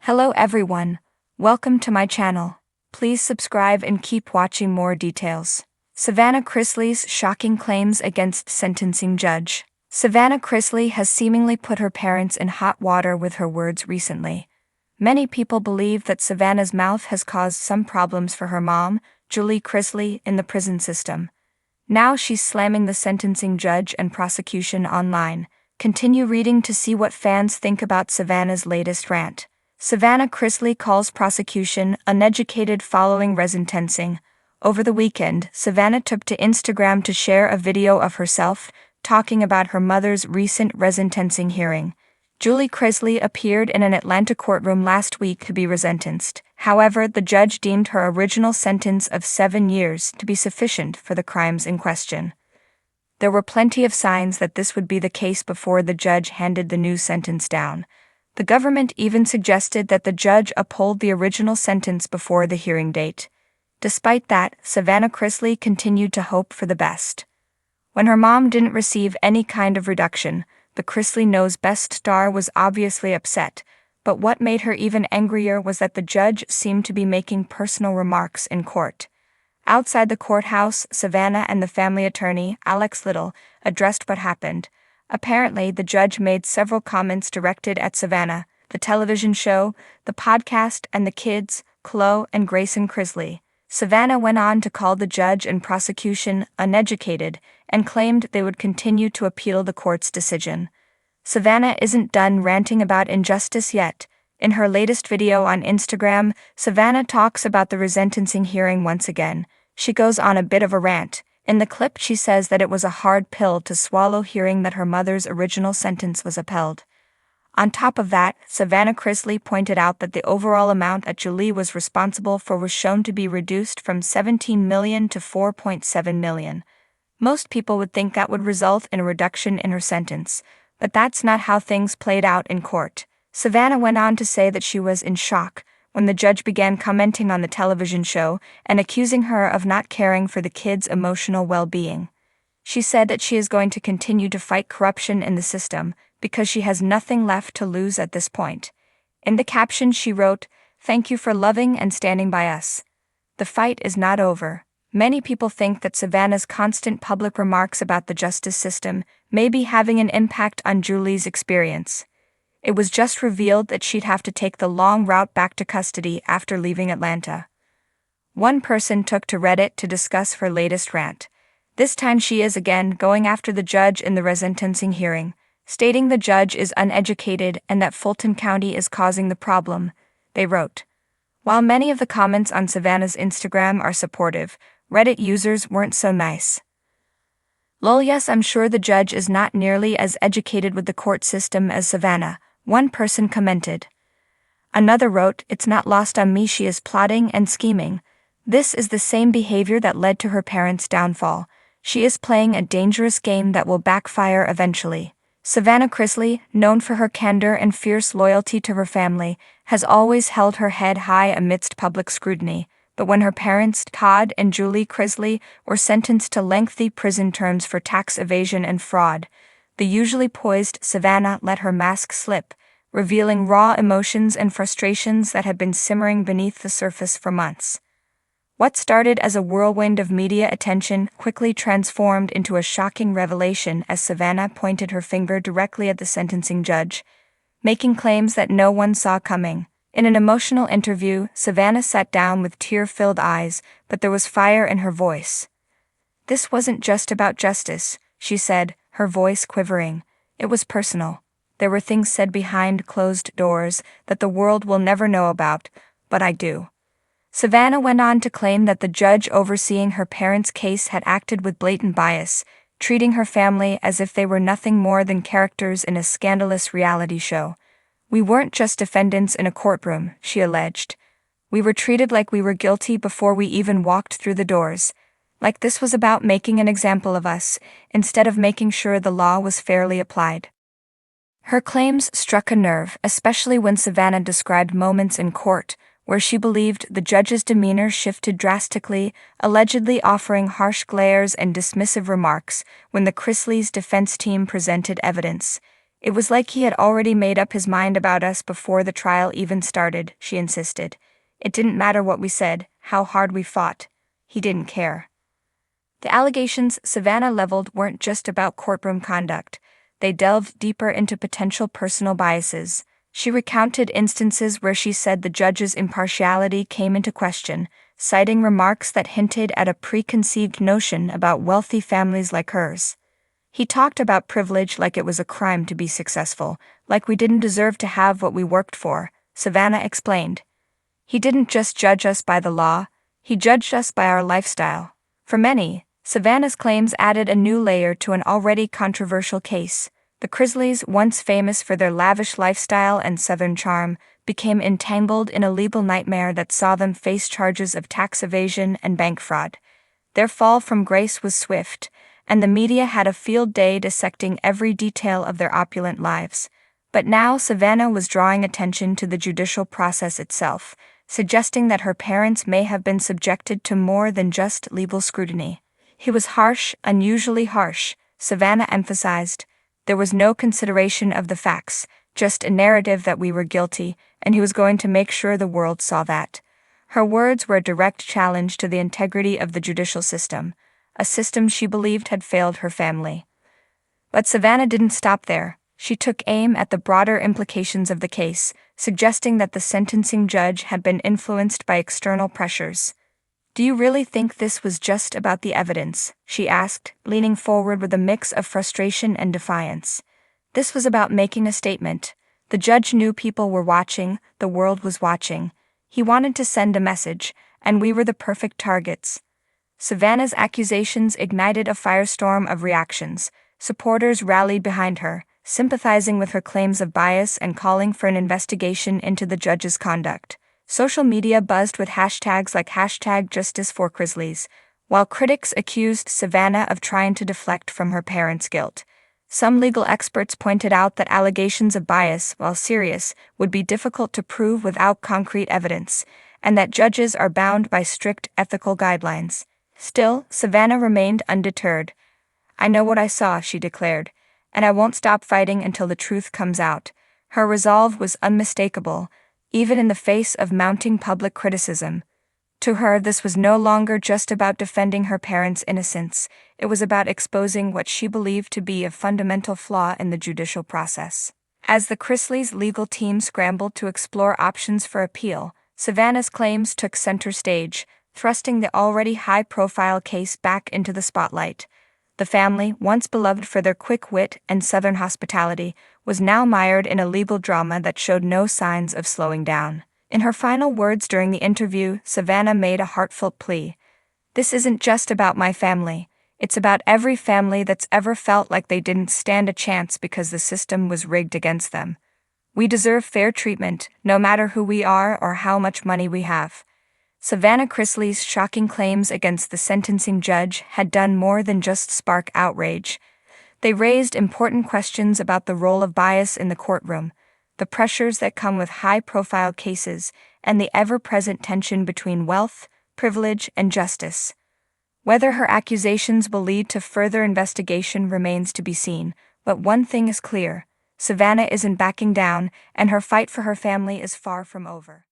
Hello everyone, welcome to my channel. Please subscribe and keep watching more details. Savannah Chrisley's shocking claims against sentencing judge. Savannah Chrisley has seemingly put her parents in hot water with her words recently. Many people believe that Savannah's mouth has caused some problems for her mom, Julie Chrisley, in the prison system. Now she's slamming the sentencing judge and prosecution online. Continue reading to see what fans think about Savannah's latest rant. Savannah Chrisley calls prosecution uneducated following resentencing. Over the weekend, Savannah took to Instagram to share a video of herself talking about her mother's recent resentencing hearing. Julie Chrisley appeared in an Atlanta courtroom last week to be resentenced. However, the judge deemed her original sentence of 7 years to be sufficient for the crimes in question. There were plenty of signs that this would be the case before the judge handed the new sentence down. The government even suggested that the judge uphold the original sentence before the hearing date. Despite that, Savannah Chrisley continued to hope for the best. When her mom didn't receive any kind of reduction, the Chrisley Knows Best star was obviously upset, but what made her even angrier was that the judge seemed to be making personal remarks in court. Outside the courthouse, Savannah and the family attorney, Alex Little, addressed what happened. Apparently, the judge made several comments directed at Savannah, the television show, the podcast, and the kids, Chloe and Grayson Chrisley. Savannah went on to call the judge and prosecution uneducated and claimed they would continue to appeal the court's decision. Savannah isn't done ranting about injustice yet. In her latest video on Instagram, Savannah talks about the resentencing hearing once again. She goes on a bit of a rant. In the clip, she says that it was a hard pill to swallow hearing that her mother's original sentence was upheld. On top of that, Savannah Chrisley pointed out that the overall amount that Julie was responsible for was shown to be reduced from $17 million to $4.7 million. Most people would think that would result in a reduction in her sentence, but that's not how things played out in court. Savannah went on to say that she was in shock when the judge began commenting on the television show and accusing her of not caring for the kids' emotional well-being. She said that she is going to continue to fight corruption in the system because she has nothing left to lose at this point. In the caption she wrote, "Thank you for loving and standing by us. The fight is not over." Many people think that Savannah's constant public remarks about the justice system may be having an impact on Julie's experience. It was just revealed that she'd have to take the long route back to custody after leaving Atlanta. One person took to Reddit to discuss her latest rant. This time she is again going after the judge in the resentencing hearing, stating the judge is uneducated and that Fulton County is causing the problem. They wrote, while many of the comments on Savannah's Instagram are supportive, Reddit users weren't so nice. Lol, yes, I'm sure the judge is not nearly as educated with the court system as Savannah, one person commented. Another wrote, it's not lost on me she is plotting and scheming. This is the same behavior that led to her parents' downfall. She is playing a dangerous game that will backfire eventually. Savannah Chrisley, known for her candor and fierce loyalty to her family, has always held her head high amidst public scrutiny. But when her parents, Todd and Julie Chrisley, were sentenced to lengthy prison terms for tax evasion and fraud, the usually poised Savannah let her mask slip, revealing raw emotions and frustrations that had been simmering beneath the surface for months. What started as a whirlwind of media attention quickly transformed into a shocking revelation as Savannah pointed her finger directly at the sentencing judge, making claims that no one saw coming. In an emotional interview, Savannah sat down with tear-filled eyes, but there was fire in her voice. This wasn't just about justice, she said, her voice quivering. It was personal. There were things said behind closed doors that the world will never know about, but I do. Savannah went on to claim that the judge overseeing her parents' case had acted with blatant bias, treating her family as if they were nothing more than characters in a scandalous reality show. We weren't just defendants in a courtroom, she alleged. We were treated like we were guilty before we even walked through the doors. Like this was about making an example of us, instead of making sure the law was fairly applied. Her claims struck a nerve, especially when Savannah described moments in court where she believed the judge's demeanor shifted drastically, allegedly offering harsh glares and dismissive remarks when the Chrisley's defense team presented evidence. It was like he had already made up his mind about us before the trial even started, she insisted. It didn't matter what we said, how hard we fought. He didn't care. The allegations Savannah leveled weren't just about courtroom conduct. They delved deeper into potential personal biases. She recounted instances where she said the judge's impartiality came into question, citing remarks that hinted at a preconceived notion about wealthy families like hers. He talked about privilege like it was a crime to be successful, like we didn't deserve to have what we worked for, Savannah explained. He didn't just judge us by the law, he judged us by our lifestyle. For many, Savannah's claims added a new layer to an already controversial case. The Chrisleys, once famous for their lavish lifestyle and Southern charm, became entangled in a legal nightmare that saw them face charges of tax evasion and bank fraud. Their fall from grace was swift, and the media had a field day dissecting every detail of their opulent lives. But now Savannah was drawing attention to the judicial process itself, suggesting that her parents may have been subjected to more than just legal scrutiny. He was harsh, unusually harsh, Savannah emphasized. There was no consideration of the facts, just a narrative that we were guilty, and he was going to make sure the world saw that. Her words were a direct challenge to the integrity of the judicial system, a system she believed had failed her family. But Savannah didn't stop there. She took aim at the broader implications of the case, suggesting that the sentencing judge had been influenced by external pressures. "Do you really think this was just about the evidence?" she asked, leaning forward with a mix of frustration and defiance. This was about making a statement. The judge knew people were watching, the world was watching. He wanted to send a message, and we were the perfect targets. Savannah's accusations ignited a firestorm of reactions. Supporters rallied behind her, sympathizing with her claims of bias and calling for an investigation into the judge's conduct. Social media buzzed with hashtags like #JusticeForChrisleys, while critics accused Savannah of trying to deflect from her parents' guilt. Some legal experts pointed out that allegations of bias, while serious, would be difficult to prove without concrete evidence, and that judges are bound by strict ethical guidelines. Still, Savannah remained undeterred. "I know what I saw," she declared, "and I won't stop fighting until the truth comes out." Her resolve was unmistakable, even in the face of mounting public criticism. To her, this was no longer just about defending her parents' innocence, it was about exposing what she believed to be a fundamental flaw in the judicial process. As the Chrisleys' legal team scrambled to explore options for appeal, Savannah's claims took center stage, thrusting the already high-profile case back into the spotlight. The family, once beloved for their quick wit and Southern hospitality, was now mired in a legal drama that showed no signs of slowing down. In her final words during the interview, Savannah made a heartfelt plea. "This isn't just about my family. It's about every family that's ever felt like they didn't stand a chance because the system was rigged against them. We deserve fair treatment, no matter who we are or how much money we have." Savannah Chrisley's shocking claims against the sentencing judge had done more than just spark outrage. They raised important questions about the role of bias in the courtroom, the pressures that come with high-profile cases, and the ever-present tension between wealth, privilege, and justice. Whether her accusations will lead to further investigation remains to be seen, but one thing is clear: Savannah isn't backing down, and her fight for her family is far from over.